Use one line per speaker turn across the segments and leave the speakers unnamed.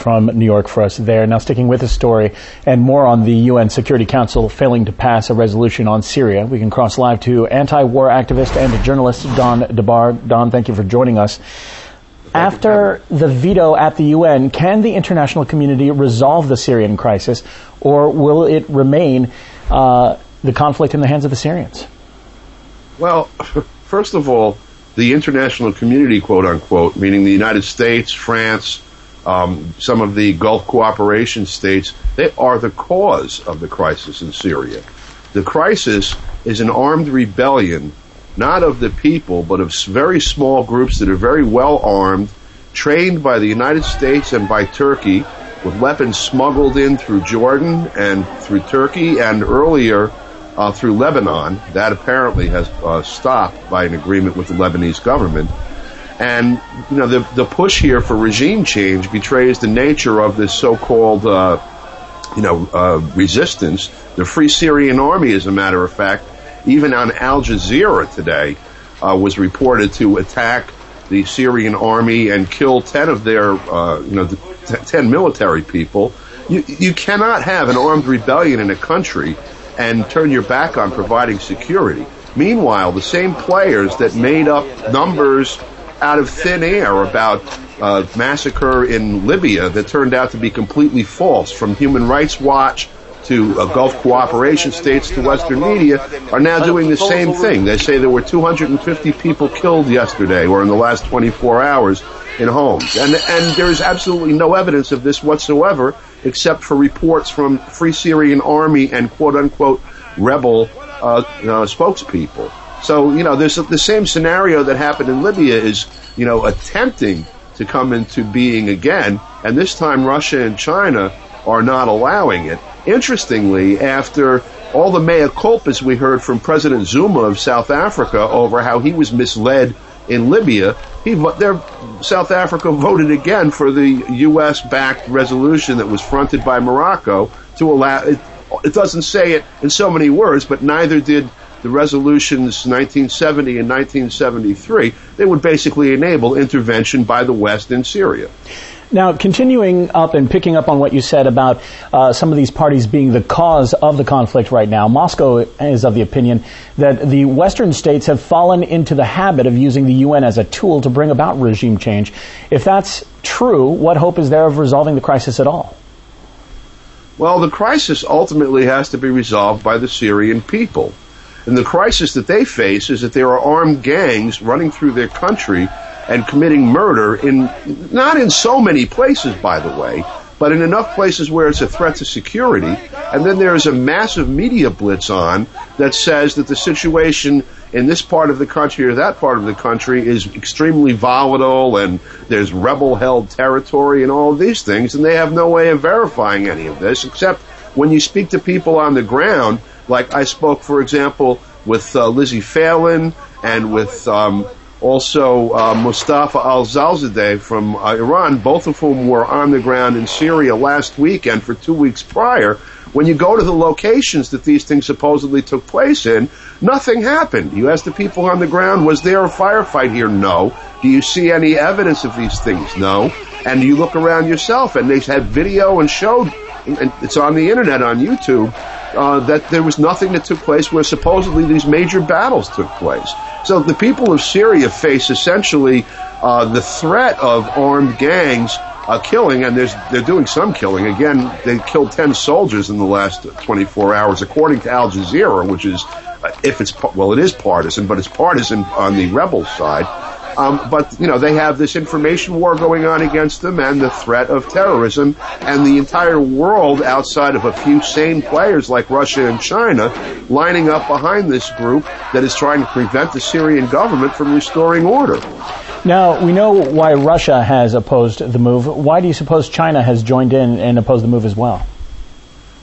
from New York for us there. Now, sticking with the story and more on the UN Security Council failing to pass a resolution on Syria, we can cross live to anti-war activist and journalist Don DeBar. Don, thank you for joining us. After the veto at the UN, can the international community resolve the Syrian crisis, or will it remain the conflict in the hands of the Syrians?
Well, first of all, the international community, quote unquote, meaning the United States, France, some of the Gulf cooperation states, they are the cause of the crisis in Syria. The crisis is an armed rebellion, not of the people, but of very small groups that are very well armed, trained by the United States and by Turkey, with weapons smuggled in through Jordan and through Turkey and earlier through Lebanon. That apparently has stopped by an agreement with the Lebanese government. And, you know, the push here for regime change betrays the nature of this so-called, resistance. The Free Syrian Army, as a matter of fact, even on Al Jazeera today, was reported to attack the Syrian army and kill 10 of their, 10 military people. You cannot have an armed rebellion in a country and turn your back on providing security. Meanwhile, the same players that made up numbers out of thin air about massacre in Libya that turned out to be completely false, from Human Rights Watch to Gulf cooperation states to Western media, are now doing the same thing. They say there were 250 people killed yesterday or in the last 24 hours in homes. And there is absolutely no evidence of this whatsoever, except for reports from Free Syrian Army and quote-unquote rebel spokespeople. So, there's the same scenario that happened in Libya is, attempting to come into being again, and this time Russia and China are not allowing it. Interestingly, after all the mea culpas we heard from President Zuma of South Africa over how he was misled in Libya, South Africa voted again for the U.S.-backed resolution that was fronted by Morocco to allow it. It doesn't say it in so many words, but neither did the resolutions 1970 and 1973. They would basically enable intervention by the West in Syria.
Now, continuing up and picking up on what you said about some of these parties being the cause of the conflict right now, Moscow is of the opinion that the Western states have fallen into the habit of using the UN as a tool to bring about regime change. If that's true, what hope is there of resolving the crisis at all?
Well, the crisis ultimately has to be resolved by the Syrian people. And the crisis that they face is that there are armed gangs running through their country and committing murder not in so many places, by the way, but in enough places where it's a threat to security. And then there is a massive media blitz on that says that the situation in this part of the country or that part of the country is extremely volatile and there's rebel-held territory and all of these things, and they have no way of verifying any of this, except when you speak to people on the ground, like I spoke, for example, with Lizzie Phelan and with also Mustafa al-Zalzadeh from Iran, both of whom were on the ground in Syria last week and for 2 weeks prior. When you go to the locations that these things supposedly took place in, nothing happened. You ask the people on the ground, was there a firefight here? No. Do you see any evidence of these things? No. And you look around yourself, and they had video and showed, and it's on the internet, on YouTube, that there was nothing that took place where supposedly these major battles took place. So the people of Syria face essentially the threat of armed gangs killing, and they're doing some killing. Again, they killed 10 soldiers in the last 24 hours, according to Al Jazeera, which is, it is partisan, but it's partisan on the rebel side. But, they have this information war going on against them and the threat of terrorism, and the entire world outside of a few sane players like Russia and China lining up behind this group that is trying to prevent the Syrian government from restoring order.
Now, we know why Russia has opposed the move. Why do you suppose China has joined in and opposed the move as well?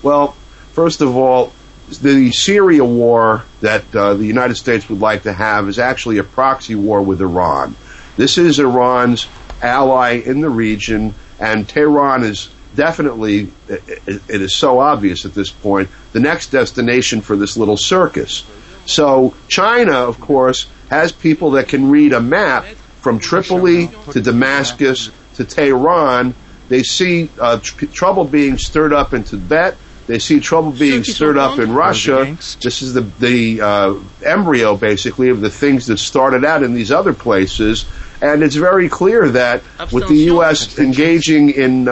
Well, first of all, the Syria war that the United States would like to have is actually a proxy war with Iran. This is Iran's ally in the region, and Tehran is definitely, it is so obvious at this point, the next destination for this little circus. So China, of course, has people that can read a map from Tripoli to Damascus to Tehran. They see trouble being stirred up in Tibet. They see trouble being stirred up in Russia. This is the embryo, basically, of the things that started out in these other places. And it's very clear that with the U.S. engaging in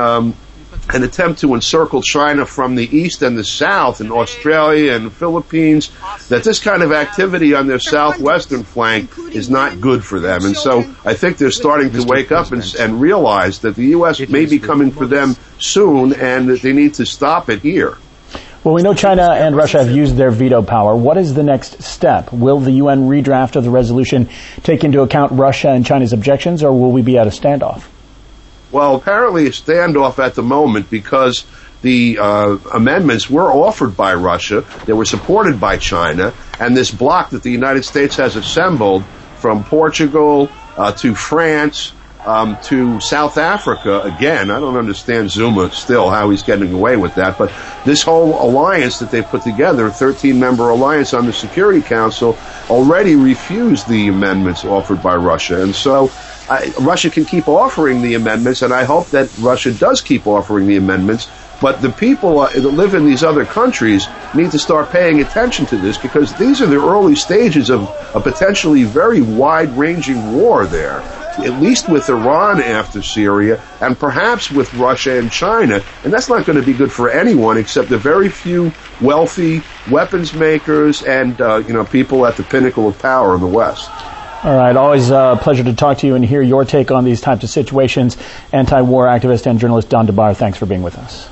an attempt to encircle China from the east and the south, in Australia and the Philippines, that this kind of activity on their southwestern flank is not good for them. And so I think they're starting to wake up and realize that the U.S. may be coming for them soon and that they need to stop it here.
Well, we know China and Russia have used their veto power. What is the next step? Will the UN redraft of the resolution take into account Russia and China's objections, or will we be at a standoff?
Well, apparently a standoff at the moment because the amendments were offered by Russia. They were supported by China. And this bloc that the United States has assembled from Portugal to France to South Africa, again, I don't understand Zuma still, how he's getting away with that. But this whole alliance that they put together, a 13-member alliance on the Security Council, already refused the amendments offered by Russia. And so Russia can keep offering the amendments, and I hope that Russia does keep offering the amendments. But the people that live in these other countries need to start paying attention to this, because these are the early stages of a potentially very wide-ranging war there, at least with Iran after Syria, and perhaps with Russia and China. And that's not going to be good for anyone except the very few wealthy weapons makers and people at the pinnacle of power in the West.
All right. Always a pleasure to talk to you and hear your take on these types of situations. Anti-war activist and journalist Don DeBar, thanks for being with us.